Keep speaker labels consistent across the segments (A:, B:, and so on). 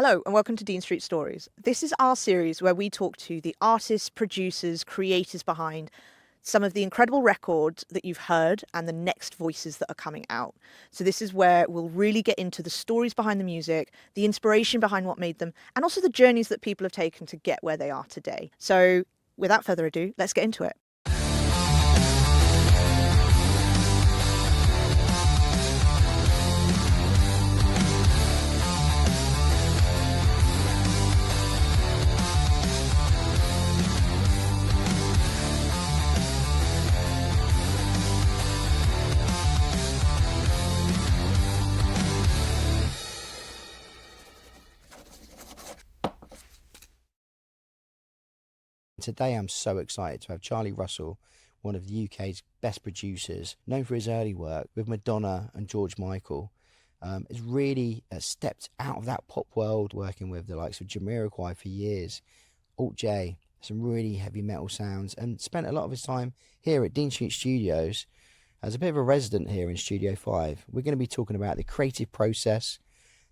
A: Hello and welcome to Dean Street Stories. This is our series where we talk to the artists, producers, creators behind some of the incredible records that you've heard and the next voices that are coming out. So this is where we'll really get into the stories behind the music, the inspiration behind what made them, and also the journeys that people have taken to get where they are today. So without further ado, let's get into it.
B: Today I'm so excited to have Charlie Russell, one of the UK's best producers, known for his early work with Madonna and George Michael. Has really stepped out of that pop world, working with the likes of Jamiroquai for years, Alt J, some really heavy metal sounds, and spent a lot of his time here at Dean Street Studios as a bit of a resident here in Studio 5. We're going to be talking about the creative process,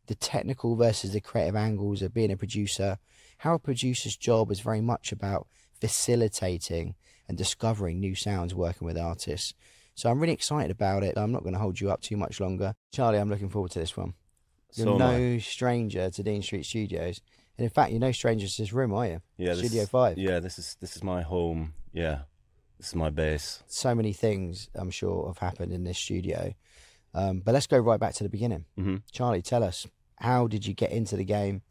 B: the technical versus the creative angles of being a producer, how a producer's job is very much about facilitating and discovering new sounds working with artists. So I'm really excited about it. I'm not going to hold you up too much longer. Charlie, I'm looking forward to this one. You're no stranger to Dean Street Studios. And in fact, you're no stranger to this room, are you?
C: Yeah,
B: Studio 5.
C: Yeah, this is my home. Yeah, this is my base.
B: So many things, I'm sure, have happened in this studio. But let's go right back to the beginning.
C: Mm-hmm.
B: Charlie, tell us, how did you get into the game?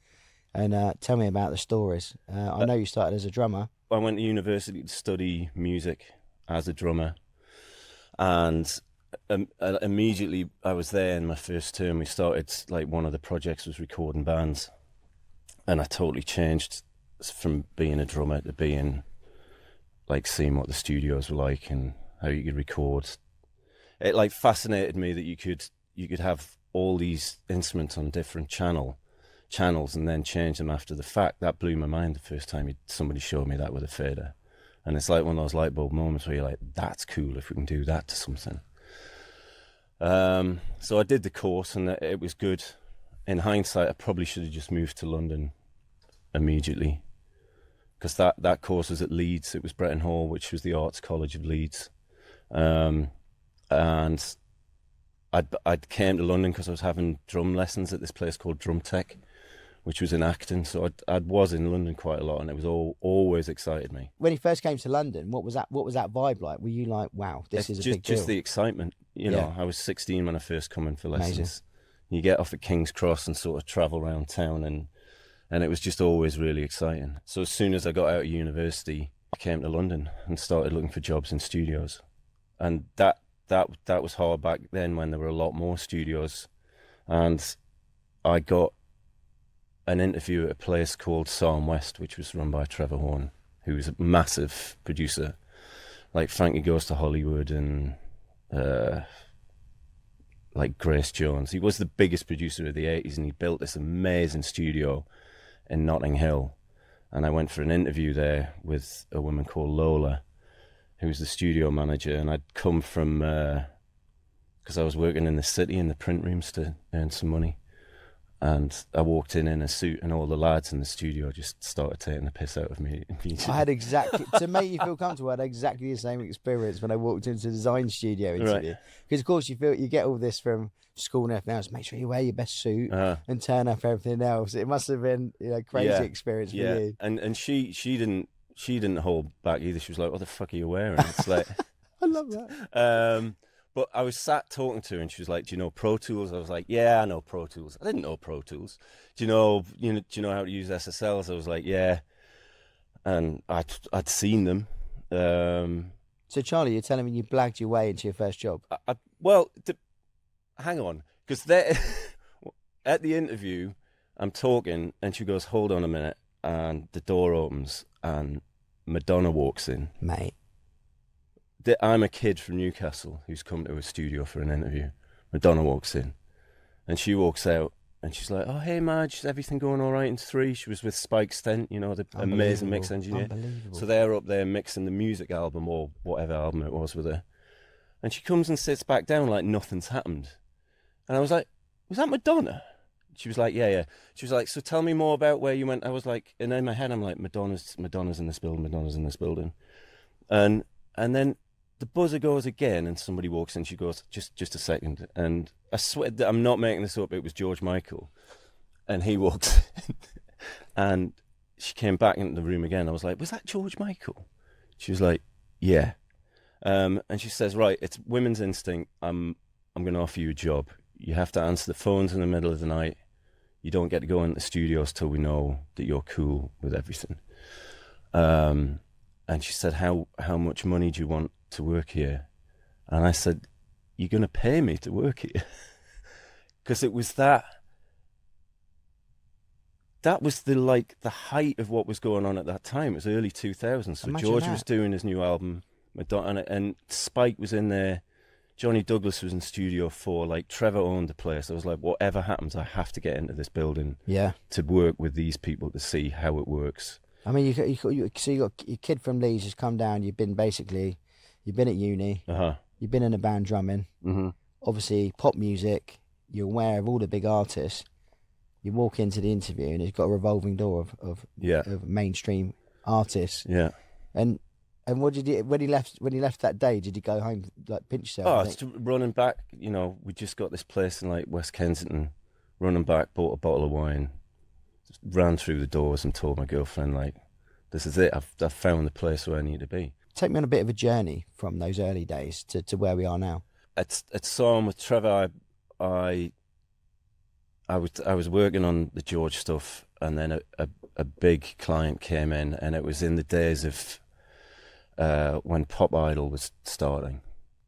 B: And tell me about the stories. I know you started as a drummer.
C: I went to university to study music as a drummer, and immediately I was there in my first term. We started, like, one of the projects was recording bands, and I totally changed from being a drummer to being, like, seeing what the studios were like and how you could record. It, like, fascinated me that you could have all these instruments on different channels and then change them after the fact. That blew my mind the first time somebody showed me that with a fader. And it's like one of those light bulb moments where you're like, that's cool if we can do that to something. So I did the course and it was good. In hindsight, I probably should have just moved to London immediately, because that course was at Leeds. It was Bretton Hall, which was the Arts College of Leeds. And I came to London because I was having drum lessons at this place called Drum Tech, which was in Acton. So I was in London quite a lot, and it was always excited me.
B: When you first came to London, what was that vibe like? Were you like, wow, this is a big deal?
C: Just the excitement. You know, I was 16 when I first come in for lessons.
B: Amazing.
C: You get off at King's Cross and sort of travel around town, and it was just always really exciting. So as soon as I got out of university, I came to London and started looking for jobs in studios. And that was hard back then when there were a lot more studios. And I got an interview at a place called Psalm West, which was run by Trevor Horn, who was a massive producer, like Frankie Goes to Hollywood and like Grace Jones. He was the biggest producer of the 80s, and he built this amazing studio in Notting Hill. And I went for an interview there with a woman called Lola, who was the studio manager, and I'd come from, because I was working in the city in the print rooms to earn some money. And I walked in a suit, and all the lads in the studio just started taking the piss out of me.
B: I had to make you feel comfortable, I had exactly the same experience when I walked into the design studio interview. Because, of course, you get all this from school and everything else. Make sure you wear your best suit and turn up everything else. It must have been a crazy experience for you.
C: And she didn't hold back either. She was like, what the fuck are you wearing? It's like...
B: I love that.
C: But I was sat talking to her, and she was like, do you know Pro Tools? I was like, yeah, I know Pro Tools. I didn't know Pro Tools. Do you know how to use SSLs? I was like, yeah. And I'd seen them.
B: So, Charlie, you're telling me you blagged your way into your first job?
C: Hang on. Because at the interview, I'm talking, and she goes, hold on a minute. And the door opens, and Madonna walks in.
B: Mate.
C: I'm a kid from Newcastle who's come to a studio for an interview. Madonna walks in, and she walks out, and she's like, oh, hey, Madge, is everything going all right in 3? She was with Spike Stent, the amazing mix engineer.
B: Unbelievable.
C: So they're up there mixing the music album, or whatever album it was, with her. And she comes and sits back down like nothing's happened. And I was like, was that Madonna? She was like, yeah. She was like, so tell me more about where you went. I was like, and in my head, I'm like, Madonna's in this building, Madonna's in this building. And then the buzzer goes again and somebody walks in. She goes, just a second. And I swear, I'm not making this up. It was George Michael. And he walked in. And she came back into the room again. I was like, was that George Michael? She was like, yeah. And she says, right, it's women's instinct. I'm going to offer you a job. You have to answer the phones in the middle of the night. You don't get to go into the studios till we know that you're cool with everything. And she said, how much money do you want to work here? And I said, you're going to pay me to work here? Because it was that was the height of what was going on at that time. It was early 2000s. So
B: Imagine
C: George
B: that.
C: was doing his new album, Madonna, and Spike was in there. Johnny Douglas was in Studio 4. Like, Trevor owned the place. I was like, whatever happens, I have to get into this building to work with these people to see how it works.
B: I mean, so you got your kid from Leeds has come down. You've been at uni. You've been in a band drumming.
C: Mm-hmm.
B: Obviously, pop music. You're aware of all the big artists. You walk into the interview and it's got a revolving door of mainstream artists.
C: Yeah.
B: And what did you when he left that day? Did he go home like pinch yourself?
C: Oh, it's running back. You know, we just got this place in like West Kensington. Running back, bought a bottle of wine, just ran through the doors and told my girlfriend, like, this is it. I've found the place where I need to be.
B: Take me on a bit of a journey from those early days to where we are now.
C: At Psalm with Trevor, I was working on the George stuff, and then a big client came in, and it was in the days of when Pop Idol was starting,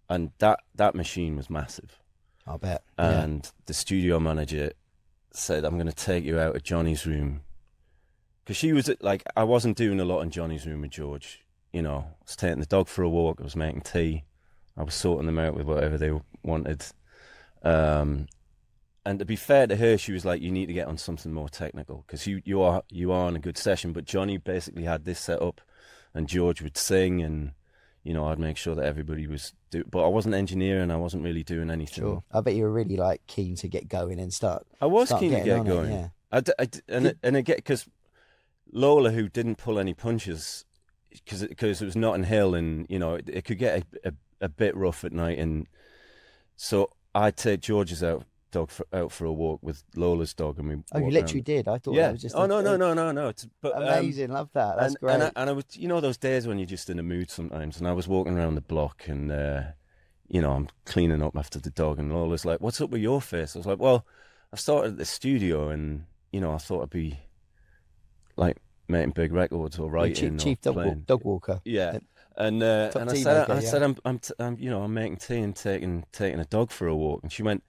C: and that machine was massive.
B: I'll bet.
C: And the studio manager said, I'm going to take you out of Johnny's room, because she was like, I wasn't doing a lot in Johnny's room with George. You know, I was taking the dog for a walk, I was making tea, I was sorting them out with whatever they wanted. And to be fair to her, she was like, you need to get on something more technical, because you are on a good session. But Johnny basically had this set up, and George would sing, and, you know, I'd make sure that everybody was but I wasn't engineering, I wasn't really doing anything.
B: Sure. I bet you were really like keen to get going and start.
C: I was keen to get going. And again, because Lola, who didn't pull any punches, because it was Notting Hill, and, you know, it could get a bit rough at night, and so I'd take George's out for a walk with Lola's dog, and we.
B: Oh, you literally did. I thought that was just.
C: No. But
B: amazing. Love that. That's great.
C: And I was, you know, those days when you're just in a mood sometimes. And I was walking around the block, and you know, I'm cleaning up after the dog, and Lola's like, "What's up with your face?" I was like, "Well, I started at the studio, and, you know, I thought I'd be like making big records or writing,
B: chief dog walker."
C: Yeah. And I said, I'm making tea and taking a dog for a walk, and she went,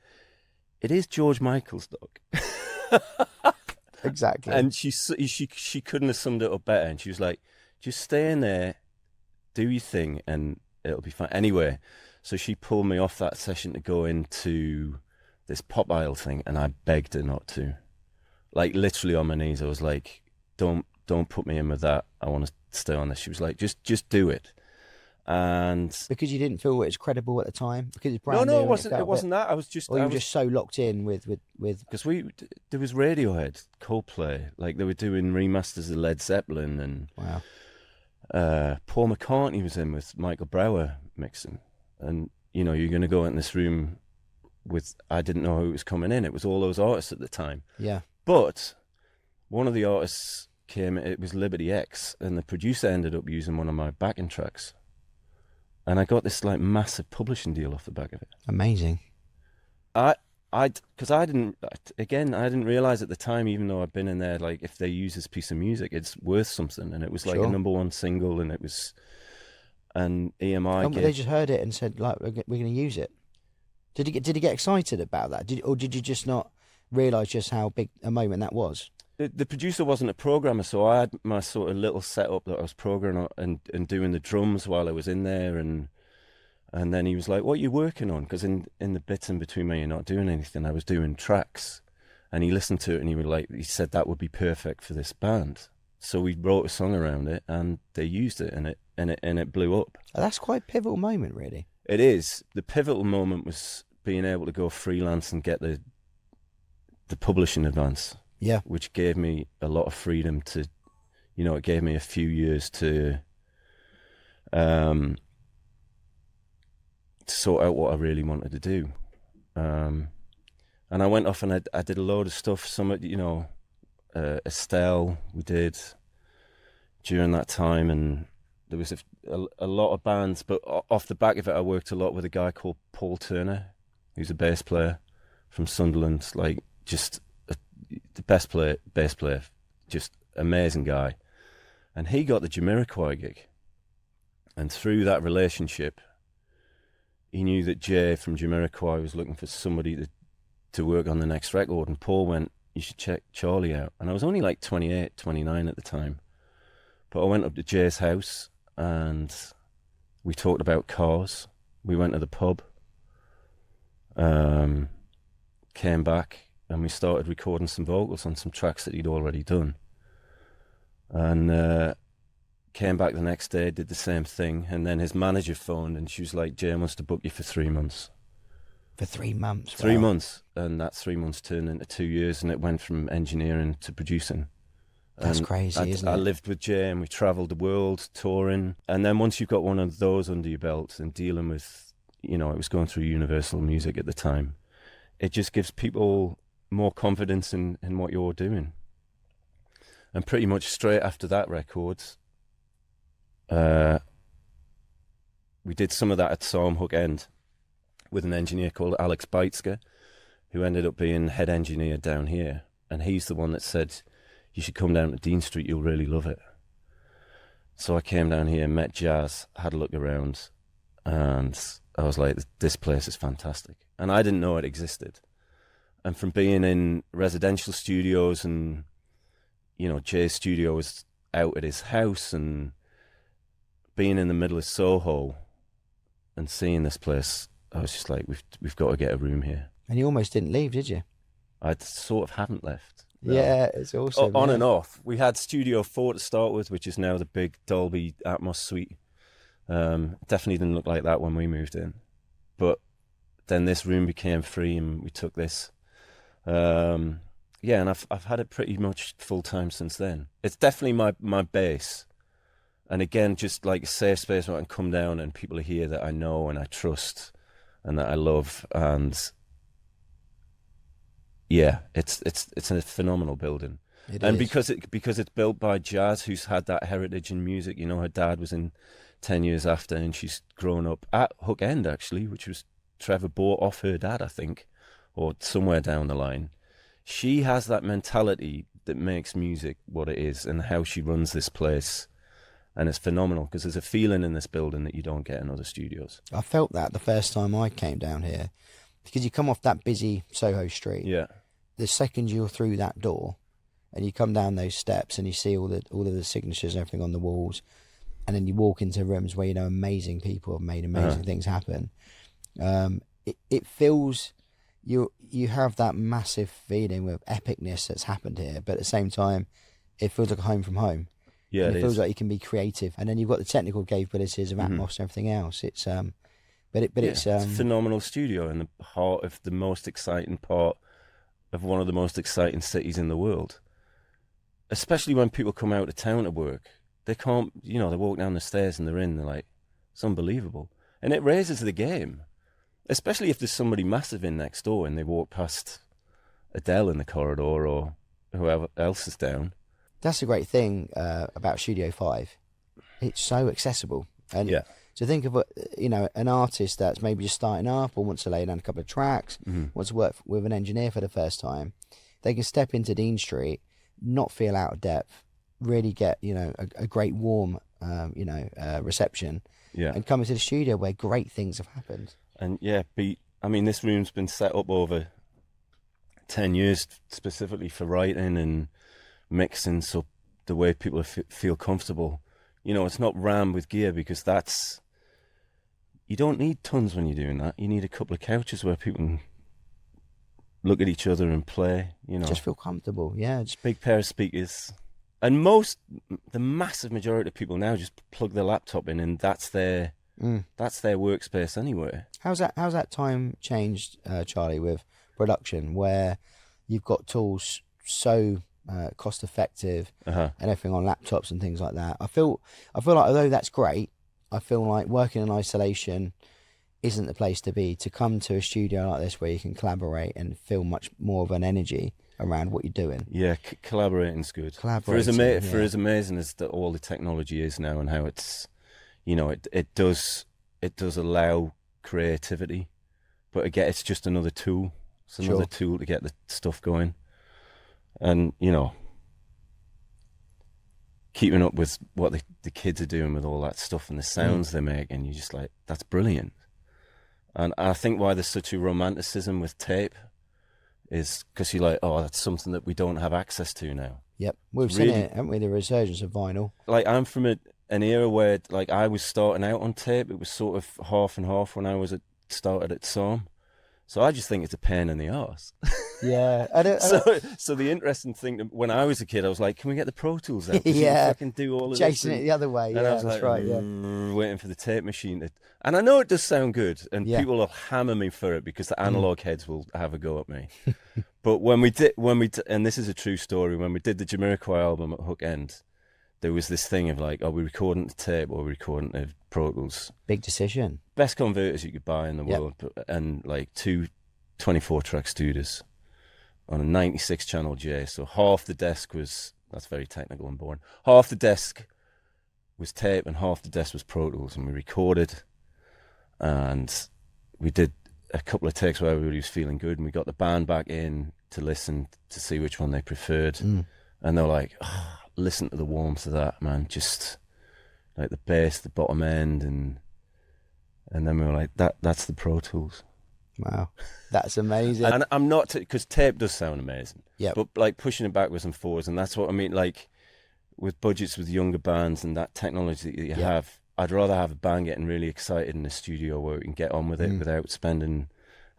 C: it is George Michael's dog.
B: Exactly.
C: And she couldn't have summed it up better. And she was like, just stay in there, do your thing, and it'll be fine. Anyway, so she pulled me off that session to go into this Pop Idol thing, and I begged her not to. Like, literally on my knees, I was like, don't put me in with that. I want to stay on this. She was like, just do it. And
B: because you didn't feel it was credible at the time, because it's brand new.
C: No, it wasn't that. I was just.
B: Or you were just so locked in with.
C: Because there was Radiohead, Coldplay, like they were doing remasters of Led Zeppelin, and
B: wow.
C: Paul McCartney was in with Michael Brower mixing, and, you know, you're going to go in this room with. I didn't know who was coming in. It was all those artists at the time.
B: Yeah.
C: But one of the artists came. It was Liberty X, and the producer ended up using one of my backing tracks. And I got this like massive publishing deal off the back of it.
B: Amazing.
C: Because I didn't realize at the time, even though I'd been in there, like, if they use this piece of music, it's worth something. And it was like a #1 single, and it was an EMI.
B: They just heard it and said, like, we're going to use it. Did he get excited about that? Or did you just not realize just how big a moment that was?
C: The producer wasn't a programmer, so I had my sort of little setup that I was programming and doing the drums while I was in there, and then he was like, "What are you working on?" Because in the bits in between me, you're not doing anything. I was doing tracks, and he listened to it, and he said that would be perfect for this band. So we wrote a song around it, and they used it, and it blew up.
B: Oh, that's quite a pivotal moment, really.
C: It is. The pivotal moment was being able to go freelance and get the the publishing advance,
B: Yeah.
C: which gave me a lot of freedom to, it gave me a few years to sort out what I really wanted to do. And I went off and I did a load of stuff. Some, Estelle, we did during that time, and there was a lot of bands. But off the back of it, I worked a lot with a guy called Paul Turner, who's a bass player from Sunderland, like just the best bass player, just amazing guy. And he got the Jamiroquai gig. And through that relationship, he knew that Jay from Jamiroquai was looking for somebody to work on the next record. And Paul went, you should check Charlie out. And I was only like 28, 29 at the time. But I went up to Jay's house and we talked about cars. We went to the pub, came back, and we started recording some vocals on some tracks that he'd already done. And came back the next day, did the same thing, and then his manager phoned and she was like, Jay wants to book you for 3 months.
B: For 3 months?
C: 3 months. And that 3 months turned into 2 years, and it went from engineering to producing.
B: That's crazy, isn't it?
C: I lived with Jay and we travelled the world touring. And then once you've got one of those under your belt and dealing with, it was going through Universal Music at the time, it just gives people more confidence in what you're doing. And pretty much straight after that record, we did some of that at Psalm Hook End with an engineer called Alex Beitzke, who ended up being head engineer down here. And he's the one that said, you should come down to Dean Street, you'll really love it. So I came down here, met Jazz, had a look around, and I was like, this place is fantastic. And I didn't know it existed. And from being in residential studios and, Jay's studio was out at his house, and being in the middle of Soho and seeing this place, I was just like, we've got to get a room here.
B: And you almost didn't leave, did you?
C: I sort of haven't left. No.
B: Yeah, it's awesome.
C: On and off. We had Studio 4 to start with, which is now the big Dolby Atmos suite. Definitely didn't look like that when we moved in. But then this room became free and we took this. And I've had it pretty much full time since then. It's definitely my base. And again, just like a safe space where I can come down and people are here that I know and I trust and that I love. And yeah, it's a phenomenal building. It is. Because it's built by Jazz, who's had that heritage in music. Her dad was in 10 years after, and she's grown up at Hook End, actually, which was Trevor bought off her dad, I think, or somewhere down the line. She has that mentality that makes music what it is, and how she runs this place. And it's phenomenal, because there's a feeling in this building that you don't get in other studios.
B: I felt that the first time I came down here, because you come off that busy Soho street.
C: Yeah.
B: The second you're through that door and you come down those steps and you see all of the signatures and everything on the walls, and then you walk into rooms where amazing people have made amazing things happen, it feels you have that massive feeling of epicness that's happened here, but at the same time it feels like a home from home.
C: Yeah,
B: and it feels like you can be creative, and then you've got the technical capabilities of Atmos and everything else. It's it's
C: a phenomenal studio in the heart of the most exciting part of one of the most exciting cities in the world. Especially when people come out of town to work, they can't, they walk down the stairs and they're like, it's unbelievable. And it raises the game, especially if there's somebody massive in next door and they walk past Adele in the corridor or whoever else is down.
B: That's a great thing about Studio 5. It's so accessible. And to think of an artist that's maybe just starting up or wants to lay down a couple of tracks, wants to work with an engineer for the first time, they can step into Dean Street, not feel out of depth, really get a great warm reception, and come into the studio where great things have happened. And
C: this room's been set up over 10 years specifically for writing and mixing, so the way people feel comfortable. It's not rammed with gear, because you don't need tons when you're doing that. You need a couple of couches where people can look at each other and play,
B: Just feel comfortable, yeah.
C: Just big pair of speakers. And the massive majority of people now just plug their laptop in, and that's their workspace anyway.
B: How's that time changed, Charlie, with production, where you've got tools so cost effective and everything on laptops and things like that. I feel like although that's great, I feel like working in isolation isn't the place to be. To come to a studio like this where you can collaborate and feel much more of an energy around what you're doing.
C: Yeah, collaborating's good. For as amazing as all the technology is now, and how it's, it does allow creativity, but again, it's just another tool. It's another tool to get the stuff going, and keeping up with what the kids are doing with all that stuff and the sounds they make, and you're just like, that's brilliant. And I think why there's such a romanticism with tape is because you're like, oh, that's something that we don't have access to now.
B: Yep, we've seen it, haven't we? The resurgence of vinyl.
C: Like, I'm from an era where, like, I was starting out on tape. It was sort of half and half when I started at Psalm. So I just think it's a pain in the arse.
B: Yeah.
C: So the interesting thing, when I was a kid, I was like, can we get the Pro Tools out?
B: Yeah.
C: Fucking do all of
B: Chasing
C: this.
B: it the other way.
C: And I was like, right, waiting for the tape machine to... And I know it does sound good, and people will hammer me for it because the analog heads will have a go at me. But when we did, and this is a true story, when we did the Jamiroquai album at Hook End, there was this thing of like, are we recording the tape or are we recording the Pro Tools?
B: Big decision.
C: Best converters you could buy in the world, and like 2 24-track studios on a 96 channel J. So half the desk was, that's very technical and boring, half the desk was tape and half the desk was Pro Tools, and we recorded, and we did a couple of takes where everybody was feeling good, and we got the band back in to listen to see which one they preferred. And they're like, oh, listen to the warmth of that, man, just like the bass, the bottom end, and then we were like, that's the Pro Tools.
B: Wow, that's amazing.
C: And I'm not, because tape does sound amazing, but like pushing it backwards and forwards, and that's what I mean, like with budgets with younger bands and that technology that you have, I'd rather have a band getting really excited in the studio where we can get on with it without spending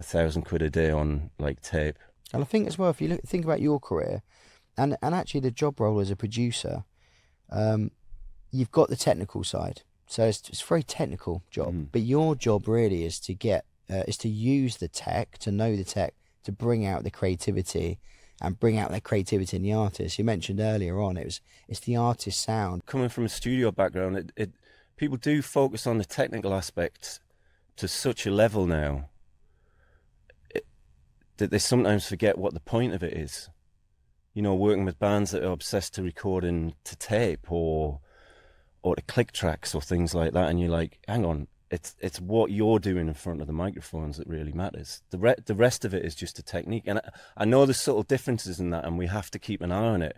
C: £1,000 a day on like tape. And
B: I think as well, if you think about your career and actually the job role as a producer, you've got the technical side, so it's a very technical job, but your job really is to get is to use the tech, to know the tech, to bring out the creativity and bring out that creativity in the artist. You mentioned earlier on, it's the artist's sound.
C: Coming from a studio background, people do focus on the technical aspects to such a level now that they sometimes forget what the point of it is. Working with bands that are obsessed to recording to tape or to click tracks or things like that, and you're like, hang on, it's what you're doing in front of the microphones that really matters. The rest of it is just a technique. And I know there's subtle differences in that, and we have to keep an eye on it.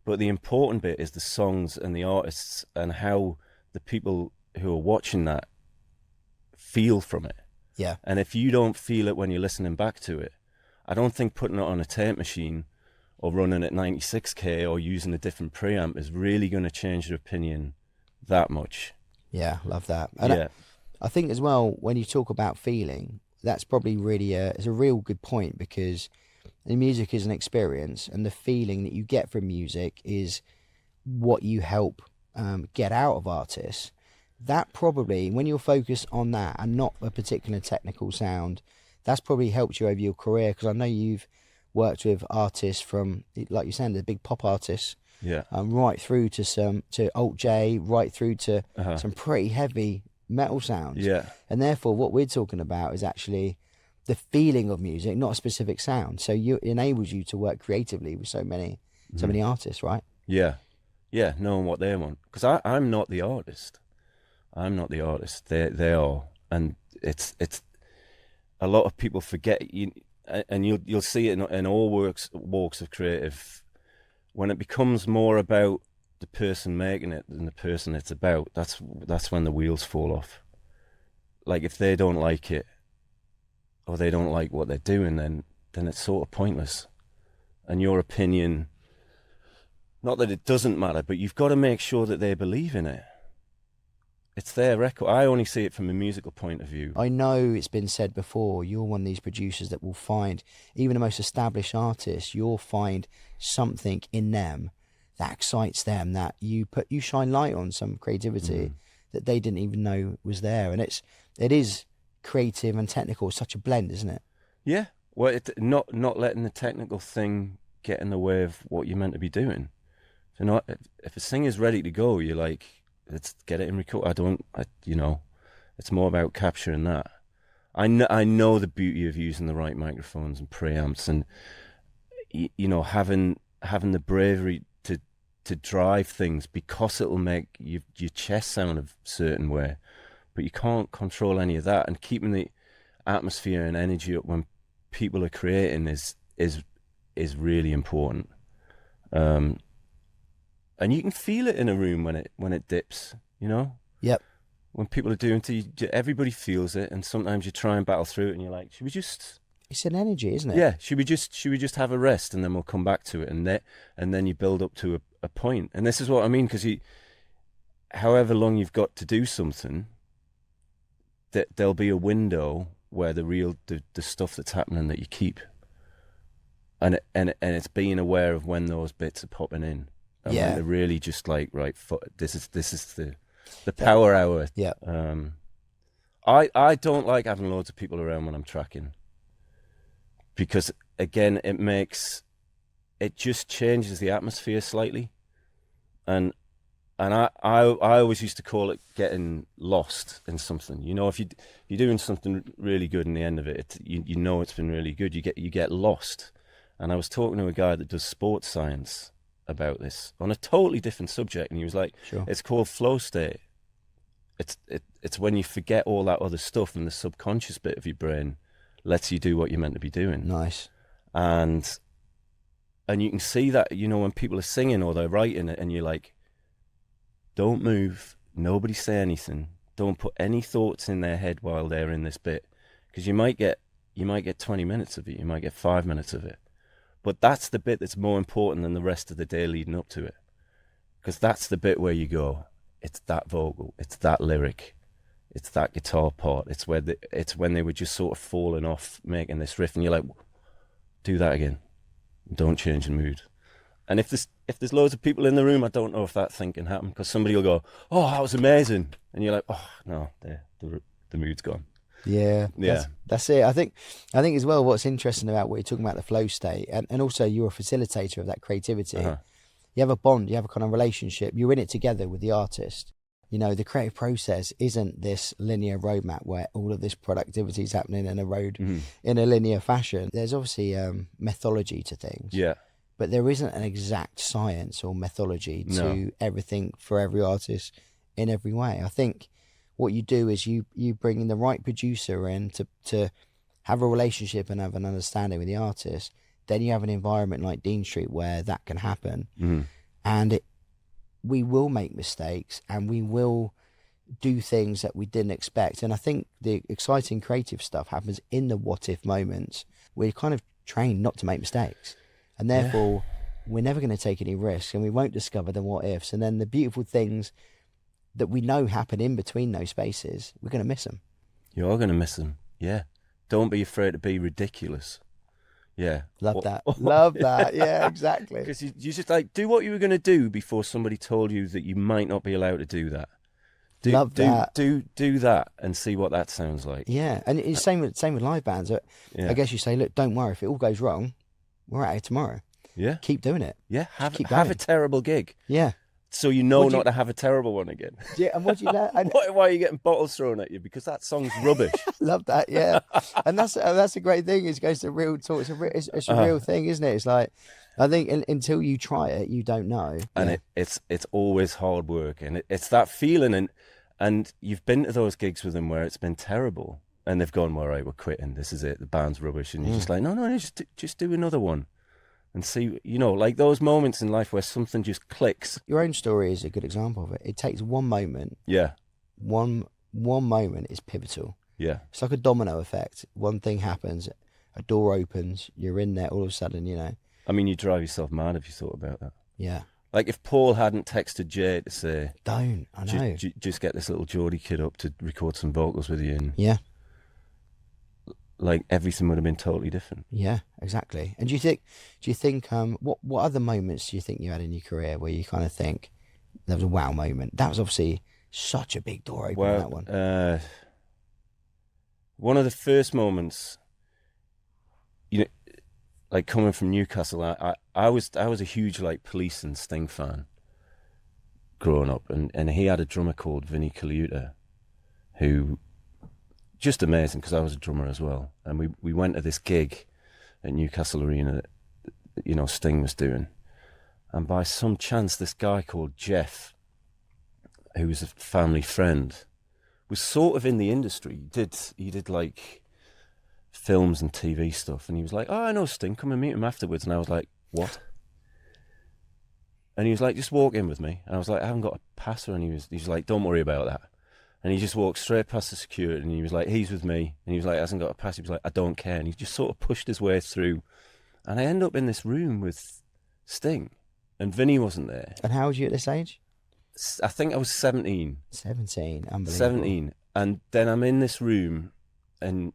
C: But the important bit is the songs and the artists and how the people who are watching that feel from it.
B: Yeah.
C: And if you don't feel it when you're listening back to it, I don't think putting it on a tape machine or running at 96K or using a different preamp is really going to change your opinion that much.
B: Yeah, love that. And I think as well, when you talk about feeling, that's probably really it's a real good point, because the music is an experience, and the feeling that you get from music is what you help get out of artists. That probably, when you're focused on that and not a particular technical sound, that's probably helped you over your career, because I know you've worked with artists from, like you said, the big pop artists, right through to Alt J, right through to some pretty heavy metal sounds. And therefore what we're talking about is actually the feeling of music, not a specific sound. So it enables you to work creatively with so many artists, right?
C: Knowing what they want, because I'm not the artist. They are. And it's a lot of people forget, and you'll see it in all walks of creative, when it becomes more about the person making it than the person it's about, that's when the wheels fall off. Like, if they don't like it or they don't like what they're doing, then it's sort of pointless. And your opinion, not that it doesn't matter, but you've got to make sure that they believe in it. It's their record. I only see it from a musical point of view.
B: I know it's been said before, you're one of these producers that will find, even the most established artists, you'll find something in them that excites them, that you shine light on some creativity that they didn't even know was there. And it is creative and technical, such a blend, isn't it?
C: Yeah, Well, not letting the technical thing get in the way of what you're meant to be doing. You know, if a singer's ready to go, you're like, let's get it in record. It's more about capturing that. I know the beauty of using the right microphones and preamps, and having the bravery to drive things, because it'll make your chest sound a certain way, but you can't control any of that. And keeping the atmosphere and energy up when people are creating is really important. And you can feel it in a room when it dips,
B: Yep.
C: When people are doing everybody feels it, and sometimes you try and battle through it and you're like, should we just...
B: It's an energy, isn't it?
C: Yeah, should we just have a rest, and then we'll come back to it, and then you build up to a point. And this is what I mean, because however long you've got to do something, that there'll be a window where the stuff that's happening that you keep, and it's being aware of when those bits are popping in, and when they're really just like, right, this is the power hour.
B: Yeah.
C: I don't like having loads of people around when I'm tracking, because again, it just changes the atmosphere slightly, and I always used to call it getting lost in something. If you're doing something really good, in the end of it, you know it's been really good. You get lost. And I was talking to a guy that does sports science about this on a totally different subject, and he was like,
B: Sure.
C: It's called flow state. It's when you forget all that other stuff, and the subconscious bit of your brain lets you do what you're meant to be doing.
B: Nice.
C: And you can see that, when people are singing or they're writing it, and you're like, don't move, nobody say anything, don't put any thoughts in their head while they're in this bit, because you might get 20 minutes of it, you might get 5 minutes of it, but that's the bit that's more important than the rest of the day leading up to it, because that's the bit where you go, it's that vocal, it's that lyric, it's that guitar part, it's when they were just sort of falling off making this riff, and you're like, do that again, don't change the mood. And if there's loads of people in the room, I don't know if that thing can happen, because somebody will go, oh, that was amazing, and you're like, oh no, the mood's gone.
B: Yeah.
C: Yeah.
B: That's it. I think as well, what's interesting about what you're talking about, the flow state, and also you're a facilitator of that creativity.
C: Uh-huh.
B: You have a bond, you have a kind of relationship, you're in it together with the artist. The creative process isn't this linear roadmap where all of this productivity is happening in a linear fashion. There's obviously methodology to things.
C: Yeah.
B: But there isn't an exact science or methodology to everything for every artist in every way. I think what you do is you bring in the right producer in to have a relationship and have an understanding with the artist. Then you have an environment like Dean Street where that can happen.
C: Mm-hmm.
B: And we will make mistakes, and we will do things that we didn't expect. And I think the exciting creative stuff happens in the what if moments. We're kind of trained not to make mistakes. And therefore, we're never going to take any risks, and we won't discover the what ifs. And then the beautiful things that we know happen in between those spaces, we're going to miss them.
C: You are going to miss them. Yeah. Don't be afraid to be ridiculous. Yeah.
B: Love that. Love that. Yeah, exactly.
C: Because you just like, do what you were going to do before somebody told you that you might not be allowed to do that.
B: Love that.
C: Do that and see what that sounds like.
B: Yeah. And it's same with live bands. I guess you say, look, don't worry. If it all goes wrong, we're at it tomorrow.
C: Yeah.
B: Keep doing it.
C: Yeah. Have a terrible gig.
B: Yeah.
C: So not to have a terrible one again.
B: Yeah, and what do you learn?
C: Why are you getting bottles thrown at you? Because that song's rubbish.
B: Love that, yeah. And that's a great thing. It goes to real talk. It's a real thing, isn't it? It's like, I think until you try it, you don't know.
C: And it's always hard work, and it's that feeling. And you've been to those gigs with them where it's been terrible, and they've gone, well, right, we're quitting. This is it. The band's rubbish, and you're just like, no, just do another one. And see, like those moments in life where something just clicks.
B: Your own story is a good example of it. It takes one moment.
C: Yeah.
B: One moment is pivotal.
C: Yeah.
B: It's like a domino effect. One thing happens, a door opens, you're in there all of a sudden,
C: I mean, you drive yourself mad if you thought about that.
B: Yeah.
C: Like if Paul hadn't texted Jay to say,
B: I know.
C: Just get this little Geordie kid up to record some vocals with you. And
B: yeah.
C: Like everything would have been totally different.
B: Yeah, exactly. And do you think what other moments do you think you had in your career where you kind of think there was a wow moment? That was obviously such a big door opener, that one.
C: One of the first moments you know, like coming from Newcastle, I was a huge like Police and Sting fan growing up, and he had a drummer called Vinny Colaiuta, who just amazing because I was a drummer as well, and we went to this gig at Newcastle Arena that, you know, Sting was doing, and by some chance this guy called Jeff, who was a family friend, was sort of in the industry. He did like films and TV stuff, and he was like, "Oh, I know Sting, come and meet him afterwards." And I was like, "What?" And he was like, "Just walk in with me." And I was like, "I haven't got a pass," and he was like, "Don't worry about that." And he just walked straight past the security, and he was like, "He's with me." And he was like, "Hasn't got a pass." He was like, "I don't care." And he just sort of pushed his way through, and I ended up in this room with Sting, and Vinny wasn't there.
B: And how old were you at this age?
C: I think I was 17.
B: 17, unbelievable.
C: 17, and then I'm in this room, and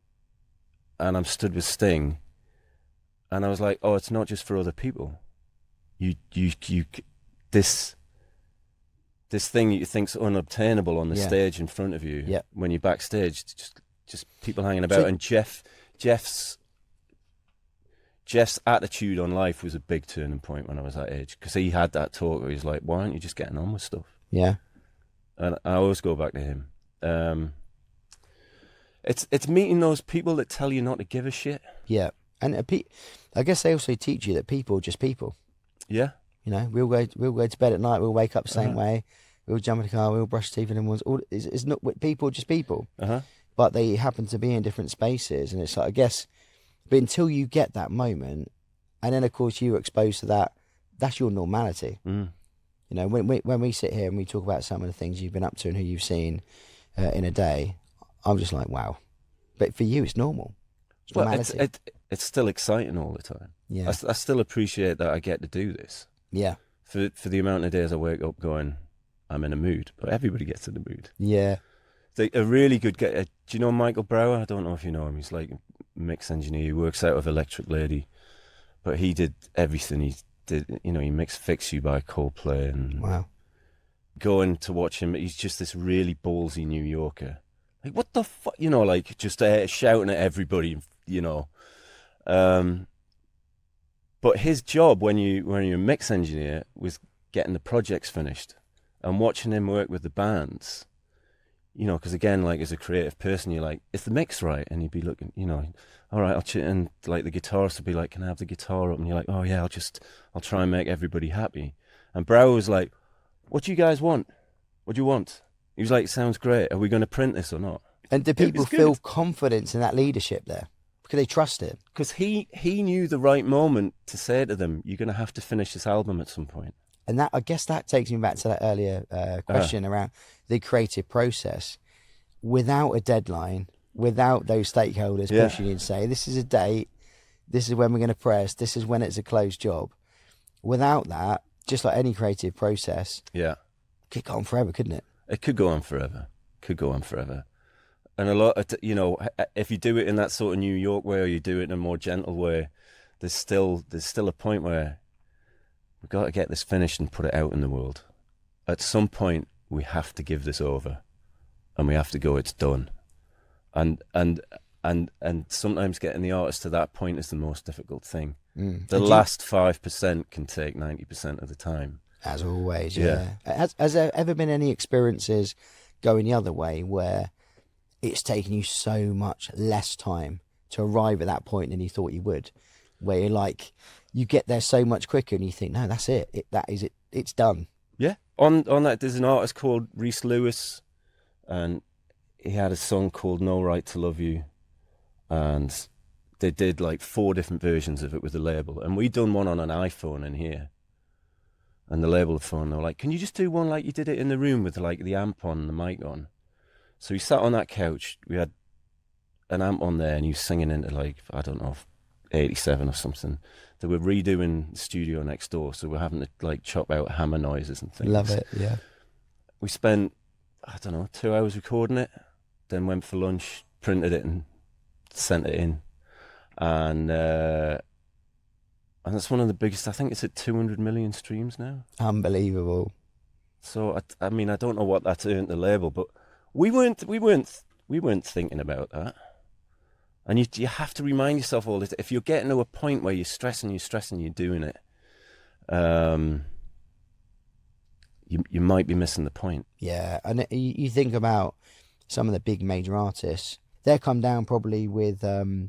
C: I'm stood with Sting, and I was like, "Oh, it's not just for other people. You this thing that you think's unobtainable on the stage in front of you, when you're backstage, it's just people hanging about." So, and Jeff's attitude on life was a big turning point when I was that age, because he had that talk where he's like, "Why aren't you just getting on with stuff?"
B: Yeah.
C: And I always go back to him. It's meeting those people that tell you not to give a shit.
B: Yeah. And I guess they also teach you that people are just people.
C: Yeah.
B: You know, we'll go to bed at night, we'll wake up the same way, we'll jump in the car, we'll brush teeth, and everyone's it's not people, just people. But they happen to be in different spaces, and it's like, I guess, but until you get that moment, and then of course you're exposed to that, that's your normality. You know, when we sit here and we talk about some of the things you've been up to and who you've seen in a day, I'm just like, wow. But for you, it's normal. It's normality.
C: Well, it's still exciting all the time.
B: Yeah.
C: I still appreciate that I get to do this.
B: Yeah.
C: For the amount of days I wake up going, I'm in a mood. But everybody gets in the mood.
B: Yeah.
C: A really good guy. Do you know Michael Brower? I don't know if you know him. He's like a mix engineer. He works out of Electric Lady. But he did everything. He did, you know, he mixed Fix You by Coldplay. And
B: wow.
C: Going to watch him, he's just this really ballsy New Yorker. Like, what the fuck? You know, like, just shouting at everybody, you know. But his job when you're a mix engineer was getting the projects finished and watching him work with the bands. You know, because again, like, as a creative person, you're like, is the mix right? And you'd be looking, you know, all right, and like the guitarist would be like, can I have the guitar up? And you're like, oh yeah, I'll try and make everybody happy. And Brower was like, what do you guys want? What do you want? He was like, sounds great. Are we going to print this or not?
B: And do people feel confidence in that leadership there? Because they trust it?
C: Because he knew the right moment to say to them, you're going to have to finish this album at some point.
B: And that, I guess that takes me back to that earlier question around the creative process. Without a deadline, without those stakeholders pushing you and say, this is a date, this is when we're going to press, this is when it's a closed job. Without that, just like any creative process, could go on forever, couldn't it?
C: It could go on forever. And a lot of, you know, if you do it in that sort of New York way, or you do it in a more gentle way, there's still a point where we've got to get this finished and put it out in the world. At some point, we have to give this over, and we have to go, it's done. And sometimes getting the artist to that point is the most difficult thing. The last 5% can take 90% of the time.
B: As always, yeah. Has there ever been any experiences going the other way where it's taken you so much less time to arrive at that point than you thought you would? Where you're like, you get there so much quicker and you think, no, that's it. That is it. It's done.
C: Yeah. On that, there's an artist called Rhys Lewis, and he had a song called No Right to Love You, and they did like 4 different versions of it with the label, and we done one on an iPhone in here, and the label phone, they were like, can you just do one like you did it in the room with like the amp on and the mic on? So we sat on that couch, we had an amp on there, and he was singing into like, I don't know, 87 or something. They were redoing the studio next door, so we're having to like chop out hammer noises and things.
B: Love it, yeah.
C: We spent, I don't know, 2 hours recording it, then went for lunch, printed it and sent it in. And that's one of the biggest, I think it's at 200 million streams now.
B: Unbelievable.
C: So, I mean, I don't know what that's earned the label, but we weren't thinking about that. And you have to remind yourself all this. If you're getting to a point where you're stressing, you're doing it, you might be missing the point.
B: Yeah, and you think about some of the big major artists, they'll come down probably with a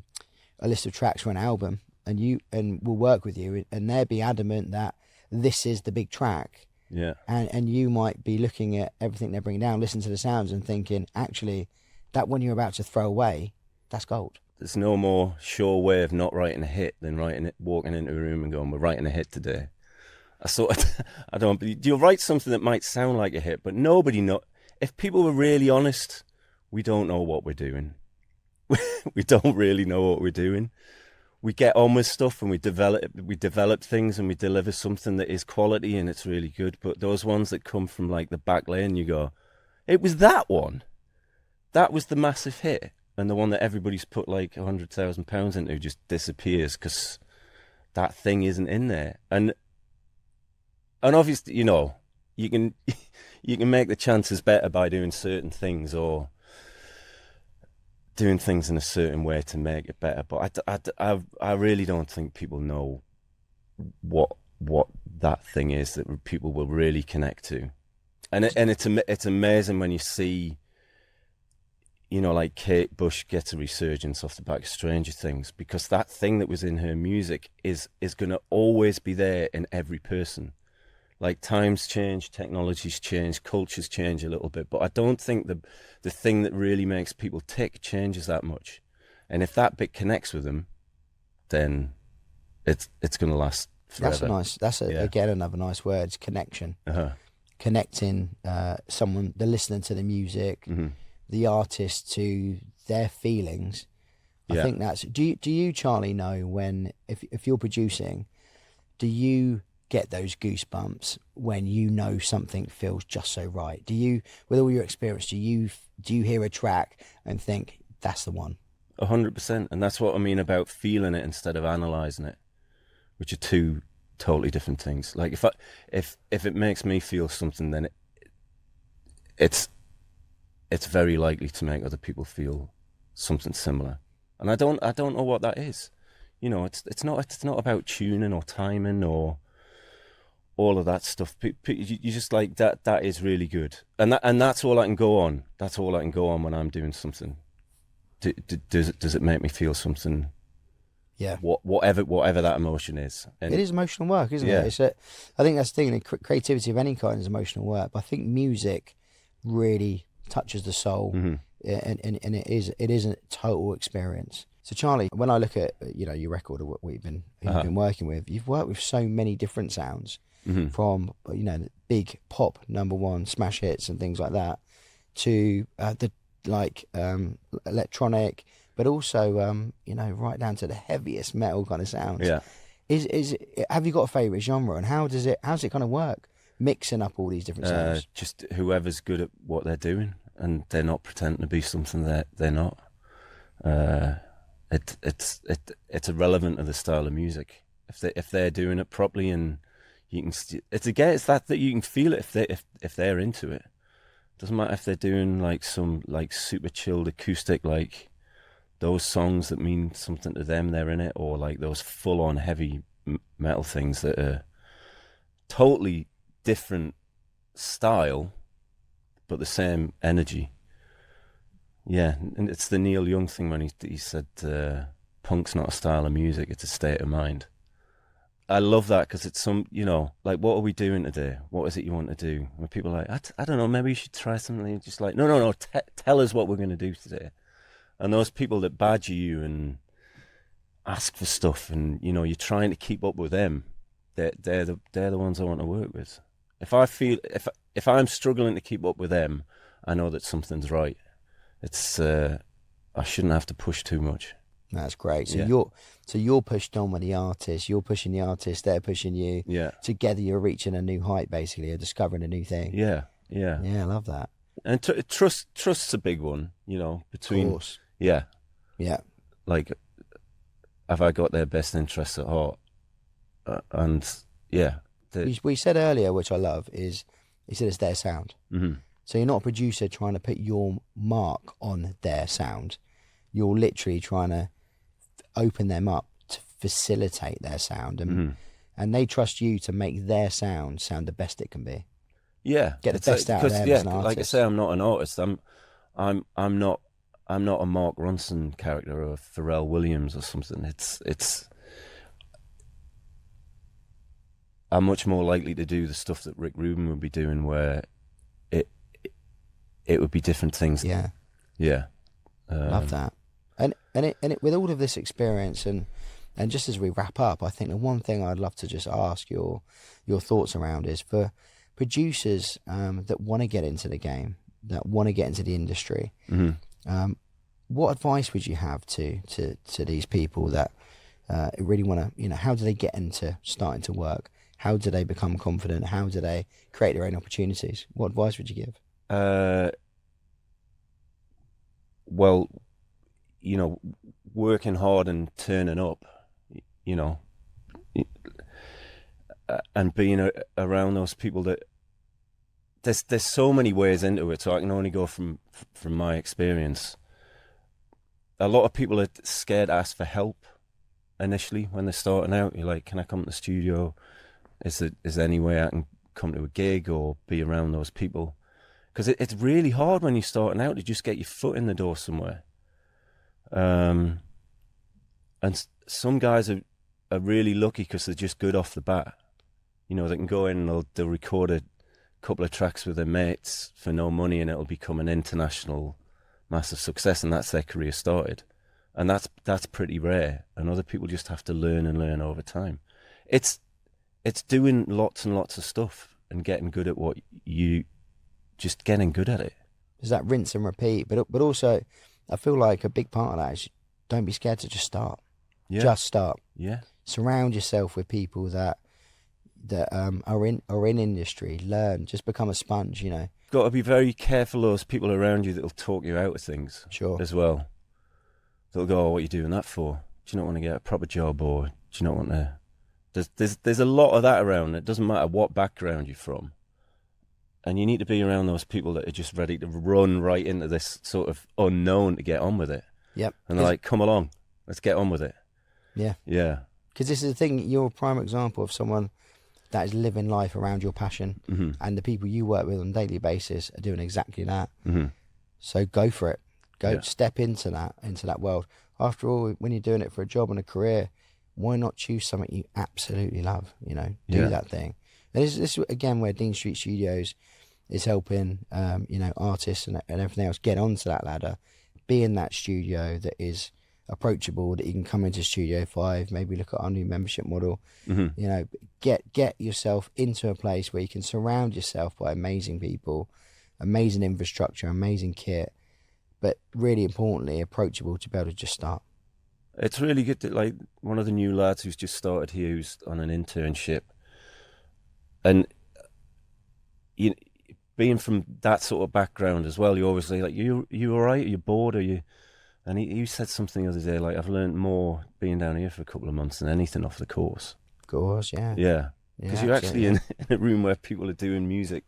B: list of tracks for an album, and will work with you, and they'll be adamant that this is the big track.
C: Yeah.
B: And you might be looking at everything they're bringing down, listen to the sounds and thinking, actually, that one you're about to throw away, that's gold.
C: There's no more sure way of not writing a hit than walking into a room and going, we're writing a hit today. You'll write something that might sound like a hit, but nobody know. If people were really honest, we don't know what we're doing. We don't really know what we're doing. We get on with stuff and we develop things and we deliver something that is quality and it's really good. But those ones that come from like the back lane, you go, it was that one. That was the massive hit. And the one that everybody's put like £100,000 into just disappears because that thing isn't in there. And obviously, you know, you can make the chances better by doing certain things or doing things in a certain way to make it better. But I really don't think people know what that thing is that people will really connect to. And it's amazing when you see, you know, like Kate Bush gets a resurgence off the back of Stranger Things, because that thing that was in her music is going to always be there in every person. Like, times change, technologies change, cultures change a little bit, but I don't think the thing that really makes people tick changes that much. And if that bit connects with them, then it's going to last forever. Again, another nice word, it's connection. Uh-huh.
B: Connecting someone, the listener to the music,
C: Mm-hmm.
B: the artist to their feelings. I think that's. Do you, Charlie, know when if you're producing, do you get those goosebumps when you know something feels just so right? Do you, with all your experience, do you hear a track and think that's the one?
C: 100%, and that's what I mean about feeling it instead of analysing it, which are two totally different things. Like if it makes me feel something, then it's very likely to make other people feel something similar. And I don't know what that is. You know, it's not about tuning or timing or all of that stuff. You just like that is really good, and that's all I can go on. That's all I can go on when I'm doing something. Does it make me feel something?
B: Yeah.
C: Whatever that emotion is. And
B: it is emotional work, isn't it? I think that's the thing. Creativity of any kind is emotional work. But I think music really touches the soul,
C: mm-hmm.
B: and it is a total experience. So Charlie, when I look at your record of what you've been working with, you've worked with so many different sounds,
C: mm-hmm.
B: from big pop #1 smash hits and things like that, to the electronic, but also right down to the heaviest metal kind of sounds.
C: Yeah.
B: Have you got a favourite genre, and how's it kind of work, mixing up all these different sounds?
C: Just whoever's good at what they're doing, and they're not pretending to be something that they're not. It's irrelevant of the style of music. If they're doing it properly, and you can it's that you can feel it if they're into it. Doesn't matter if they're doing like some like super chilled acoustic, like those songs that mean something to them, they're in it, or like those full on heavy metal things that are totally different style but the same energy. Yeah, and it's the Neil Young thing when he said punk's not a style of music, it's a state of mind. I love that, because it's like, what are we doing today? What is it you want to do? When people are like, I don't know, maybe you should try something. Just like, no, tell us what we're going to do today. And those people that badger you and ask for stuff, and you're trying to keep up with them, they're the ones I want to work with. If I'm struggling to keep up with them, I know that something's right. It's I shouldn't have to push too much.
B: That's great. So you're pushed on with the artist. You're pushing the artist. They're pushing you.
C: Yeah.
B: Together, you're reaching a new height. Basically, you're discovering a new thing.
C: Yeah.
B: I love that.
C: And trust's a big one. Between.
B: Of course.
C: Yeah.
B: Yeah.
C: Like, have I got their best interests at heart? And yeah.
B: We said earlier, which I love, is he said it's their sound.
C: Mm-hmm.
B: So you're not a producer trying to put your mark on their sound. you're literally trying to open them up to facilitate their sound, and they trust you to make their sound the best it can be.
C: Yeah,
B: Get the best out of them as an artist.
C: Like I say, I'm not an artist. I'm not a Mark Ronson character or a Pharrell Williams or something. I'm much more likely to do the stuff that Rick Rubin would be doing, where it would be different things.
B: Yeah,
C: yeah.
B: Love that. And it with all of this experience, and just as we wrap up, I think the one thing I'd love to just ask your thoughts around is for producers that want to get into the game, that want to get into the industry. What advice would you have to these people that really want to, how do they get into starting to work? How do they become confident? How do they create their own opportunities? What advice would you give?
C: Well, working hard and turning up, and being around those people that there's so many ways into it. So I can only go from my experience. A lot of people are scared to ask for help initially when they're starting out. You're like, can I come to the studio? Is there any way I can come to a gig or be around those people? Because it's really hard when you're starting out to just get your foot in the door somewhere. And some guys are really lucky because they're just good off the bat. They can go in and they'll record a couple of tracks with their mates for no money, and it'll become an international massive success, and that's their career started. And that's pretty rare. And other people just have to learn and learn over time. It's doing lots and lots of stuff and getting good at just getting good at it.
B: There's that rinse and repeat, but also I feel like a big part of that is don't be scared to just start.
C: Yeah.
B: Just start.
C: Yeah.
B: Surround yourself with people that are in industry. Learn. Just become a sponge.
C: Got to be very careful of those people around you that'll talk you out of things.
B: Sure.
C: As well. They'll go, "Oh, what are you doing that for? Do you not want to get a proper job, or do you not want to?" There's a lot of that around. It doesn't matter what background you're from. And you need to be around those people that are just ready to run right into this sort of unknown to get on with it.
B: Yep.
C: And they're like, come along, let's get on with it.
B: Yeah.
C: Yeah.
B: Because this is the thing, you're a prime example of someone that is living life around your passion, and the people you work with on a daily basis are doing exactly that. So go for it. Step into that world. After all, when you're doing it for a job and a career, why not choose something you absolutely love? Do that thing. And this is again where Dean Street Studios is helping, artists and everything else get onto that ladder, be in that studio that is approachable, that you can come into Studio 5, maybe look at our new membership model. Get yourself into a place where you can surround yourself by amazing people, amazing infrastructure, amazing kit, but really importantly, approachable to be able to just start.
C: It's really good that, like, one of the new lads who's just started here, who's on an internship, and being from that sort of background as well, you always say, like, you all right? Are you bored? Are you? And he said something the other day, like, I've learned more being down here for a couple of months than anything off the course.
B: Of course, yeah.
C: Yeah. Because you're actually in a room where people are doing music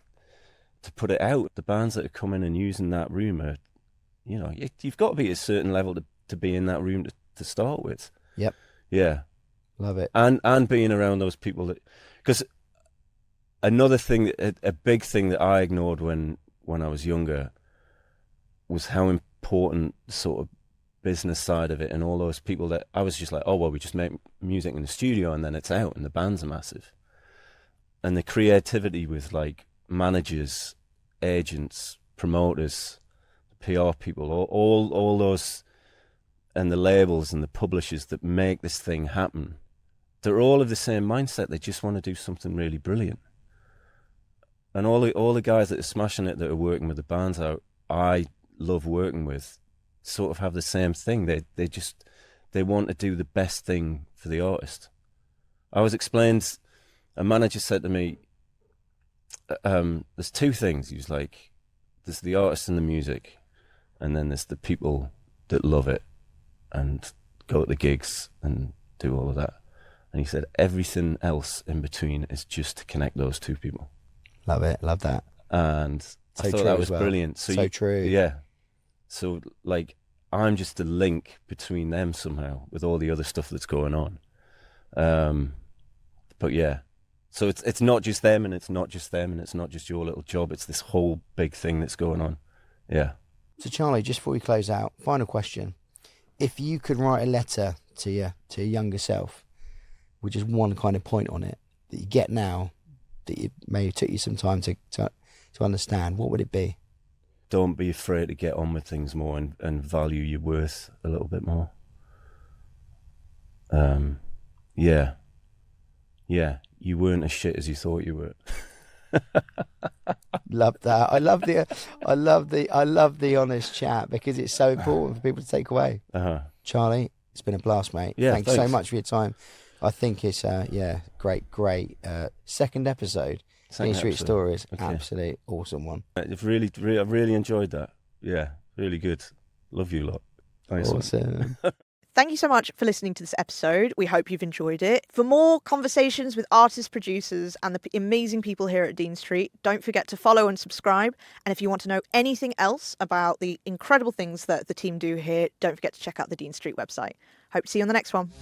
C: to put it out. The bands that are coming and using that room are, you've got to be at a certain level to be in that room to start with.
B: Yep.
C: Yeah.
B: Love it.
C: And being around those people that, because another thing, a big thing that I ignored when I was younger was how important the sort of business side of it, and all those people that I was just like, oh, well, we just make music in the studio and then it's out and the bands are massive. And the creativity with, like, managers, agents, promoters, PR people, all those, and the labels and the publishers that make this thing happen, they're all of the same mindset. They just want to do something really brilliant. And all the guys that are smashing it, that are working with the bands I love working with, sort of have the same thing. They want to do the best thing for the artist. I was explained, a manager said to me, there's two things. He was like, there's the artist and the music, and then there's the people that love it and go to the gigs and do all of that. And he said everything else in between is just to connect those two people.
B: Love it. Love that.
C: And I thought that was brilliant.
B: So true.
C: Yeah. So, like, I'm just the link between them somehow with all the other stuff that's going on. But yeah, so it's not just them, and it's not just them, and it's not just your little job. It's this whole big thing that's going on. Yeah.
B: So Charlie, just before we close out, final question: if you could write a letter to your younger self, with just one kind of point on it that you get now, that it may took you some time to understand, what would it be?
C: Don't be afraid to get on with things more, and value your worth a little bit more. Yeah, you weren't as shit as you thought you were.
B: Love that. I love the honest chat, because it's so important for people to take away. Charlie, it's been a blast, mate.
C: Yeah,
B: thanks so much for your time. I think it's great second episode. Dean Street Stories, okay. Absolute awesome one.
C: I really enjoyed that. Yeah, really good. Love you lot. Nice.
B: Awesome.
A: Thank you so much for listening to this episode. We hope you've enjoyed it. For more conversations with artists, producers, and the amazing people here at Dean Street, don't forget to follow and subscribe. And if you want to know anything else about the incredible things that the team do here, don't forget to check out the Dean Street website. Hope to see you on the next one.